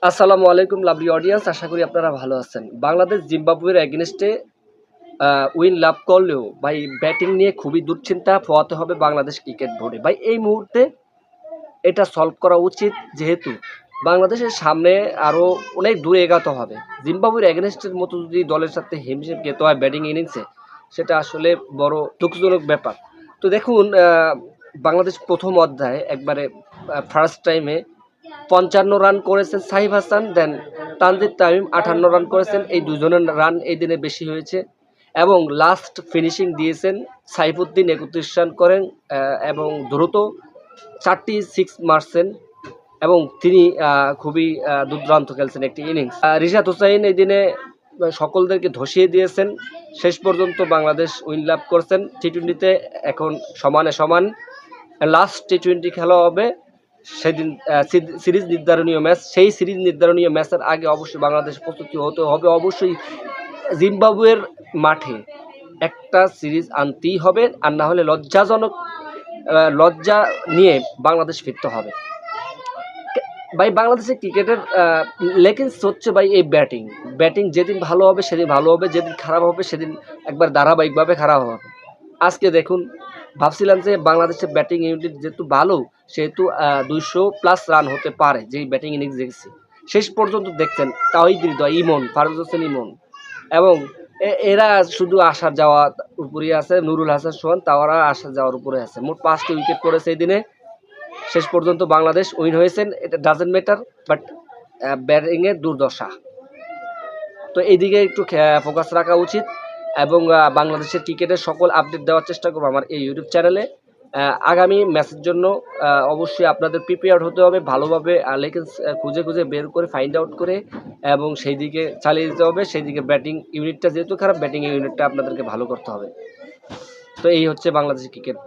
আসসালামু আলাইকুম lovely audience, আশা করি আপনারা ভালো আছেন। বাংলাদেশ জিম্বাবুয়ের এগেনস্টে উইন লাভ করলেও ভাই ব্যাটিং নিয়ে খুবই দুশ্চিন্তা পোহাতে হবে বাংলাদেশ ক্রিকেট বোর্ডে। ভাই এই মুহূর্তে এটা সলভ করা উচিত, যেহেতু বাংলাদেশের সামনে আরও অনেক দূরে এগাতে হবে। জিম্বাবুয়ের এগেনস্টের মতো যদি দলের সাথে হিমশিম খেতে হয় ব্যাটিং ইনিংসে, সেটা আসলে বড় দুঃখজনক ব্যাপার। তো দেখুন, বাংলাদেশ প্রথম অধ্যায়ে একবারে ফার্স্ট টাইমে ৫৫ রান করেছেন সাইফ হাসান, দেন তানজিদ তামিম ৫৮ রান করেছেন। এই দুজনের রান এই দিনে বেশি হয়েছে এবং লাস্ট ফিনিশিং দিয়েছেন সাইফুদ্দিন ৩১ রান করেন এবং দ্রুত ৪টি সিক্স মারছেন এবং তিনি খুবই দুর্দান্ত খেলছেন একটি ইনিংস। রিশাদ হোসাইন এই দিনে সকলদেরকে ধসিয়ে দিয়েছেন। শেষ পর্যন্ত বাংলাদেশ উইন লাভ করছেন টি-টোয়েন্টিতে। এখন সমানে সমান লাস্ট টি-টোয়েন্টি খেলা হবে সেদিন, সিরিজ নির্ধারণীয় ম্যাচ। সেই সিরিজ নির্ধারণীয় ম্যাচের আগে অবশ্যই বাংলাদেশ প্রস্তুতি হতে হবে। অবশ্যই জিম্বাবুয়ের মাঠে একটা সিরিজ আনতেই হবে, আর না হলে লজ্জা নিয়ে বাংলাদেশ ফিরতে হবে। ভাই বাংলাদেশের ক্রিকেটের লেকিংস হচ্ছে ভাই এই ব্যাটিং যেদিন ভালো হবে সেদিন ভালো হবে, যেদিন খারাপ হবে সেদিন একবার ধারাবাহিকভাবে খারাপ হবে। আজকে দেখুন, ভাবছিলাম যে বাংলাদেশের ব্যাটিং ইউনিট যেহেতু ভালো, সেহেতু ২০০+ রান হতে পারে, যেই ব্যাটিং ইনিংস দেখছি। শেষ পর্যন্ত দেখছেন তাওহিদ হৃদয়, ইমন, ফারুজ হোসেন ইমন এবং এরা শুধু আসা যাওয়া উপরেই আছে। নুরুল হাসান সোহান, তারা আসা যাওয়ার উপরে আছে। মোট 5টি উইকেট পড়েছে এই দিনে। শেষ পর্যন্ত বাংলাদেশ উইন হয়েছেন, এটা ডাজেন্ট ম্যাটার, বাট ব্যাটিংয়ের দুর্দশা। তো এইদিকে একটু ফোকাস রাখা উচিত এবং বাংলাদেশের ক্রিকেটের সকল আপডেট দেওয়ার চেষ্টা করবো আমার এই ইউটিউব চ্যানেলে। আগামী ম্যাচের জন্য অবশ্যই আপনাদের প্রিপেয়ার হতে হবে ভালোভাবে, লেকিংস খুঁজে বের করে ফাইন্ড আউট করে এবং সেই দিকে চালিয়ে দিতে হবে। সেই দিকে ব্যাটিং ইউনিটটা যেহেতু খারাপ, ব্যাটিং ইউনিটটা আপনাদেরকে ভালো করতে হবে। তো এই হচ্ছে বাংলাদেশের ক্রিকেট।